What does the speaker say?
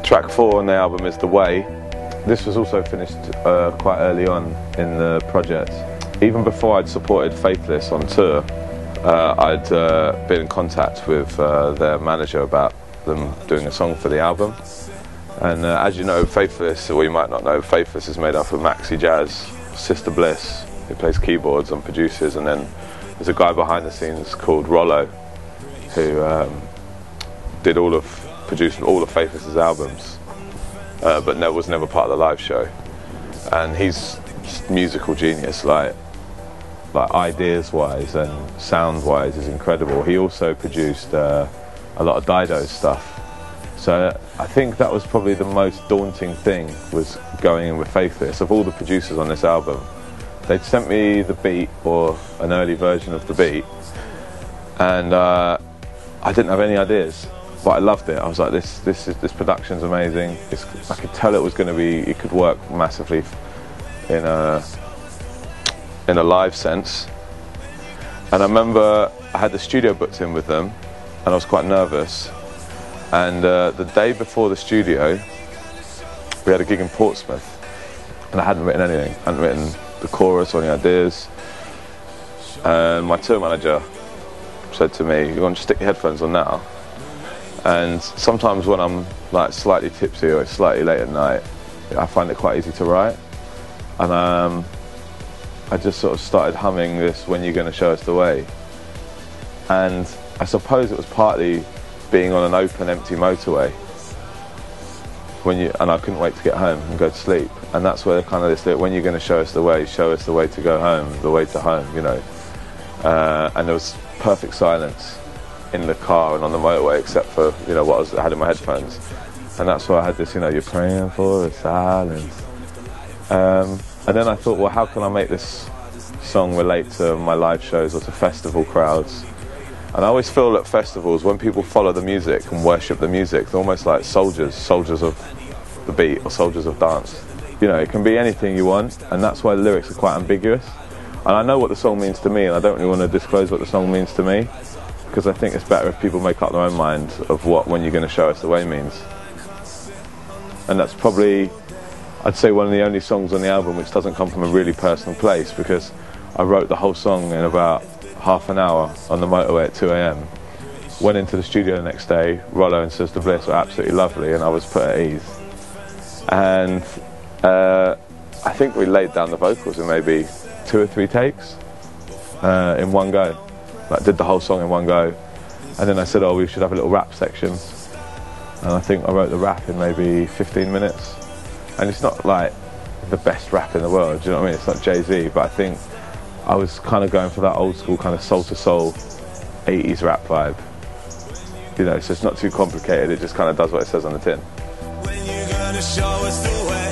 Track 4 on the album is The Way. This was also finished quite early on in the project. Even before I'd supported Faithless on tour, I'd been in contact with their manager about them doing a song for the album. And as you know, Faithless, or you might not know, Faithless is made up of Maxi Jazz, Sister Bliss, who plays keyboards and produces, and then there's a guy behind the scenes called Rollo, who produced all of Faithless's albums, but was never part of the live show. And he's just musical genius, like ideas-wise and sound-wise is incredible. He also produced a lot of Dido's stuff. So I think that was probably the most daunting thing, was going in with Faithless. Of all the producers on this album, they'd sent me the beat, or an early version of the beat, and I didn't have any ideas, but I loved it. I was like, this production's amazing. I could tell it could work massively in a live sense. And I remember I had the studio booked in with them, and I was quite nervous. And the day before the studio, we had a gig in Portsmouth, and I hadn't written anything. I hadn't written the chorus or any ideas. And my tour manager said to me, "You want to stick your headphones on now?" And sometimes when I'm like slightly tipsy or it's slightly late at night, I find it quite easy to write. And I just sort of started humming this "When You're Gonna Show Us the Way." And I suppose it was partly being on an open, empty motorway, and I couldn't wait to get home and go to sleep. And that's where kind of this, "When you're going to show us the way to go home, the way to home," you know. And there was perfect silence in the car and on the motorway, except for, you know, what I had in my headphones. And that's why I had this, you know, "You're praying for the silence." And then I thought, well, how can I make this song relate to my live shows or to festival crowds? And I always feel at festivals, when people follow the music and worship the music, they're almost like soldiers of the beat or soldiers of dance. You know, it can be anything you want, and that's why the lyrics are quite ambiguous. And I know what the song means to me, and I don't really want to disclose what the song means to me, because I think it's better if people make up their own mind of what "When You're Gonna Show Us the Way" means. And that's probably, I'd say, one of the only songs on the album which doesn't come from a really personal place, because I wrote the whole song in about half an hour on the motorway at 2 AM. Went into the studio the next day. Rollo and Sister Bliss were absolutely lovely, and I was put at ease. And I think we laid down the vocals in maybe 2 or 3 takes in one go. Like, did the whole song in one go. And then I said, "Oh, we should have a little rap section." And I think I wrote the rap in maybe 15 minutes. And it's not like the best rap in the world, do you know what I mean? It's not Jay-Z, but I think I was kind of going for that old school kind of soul-to-soul 80s rap vibe. You know, so it's not too complicated, it just kind of does what it says on the tin. When you're gonna show us the way.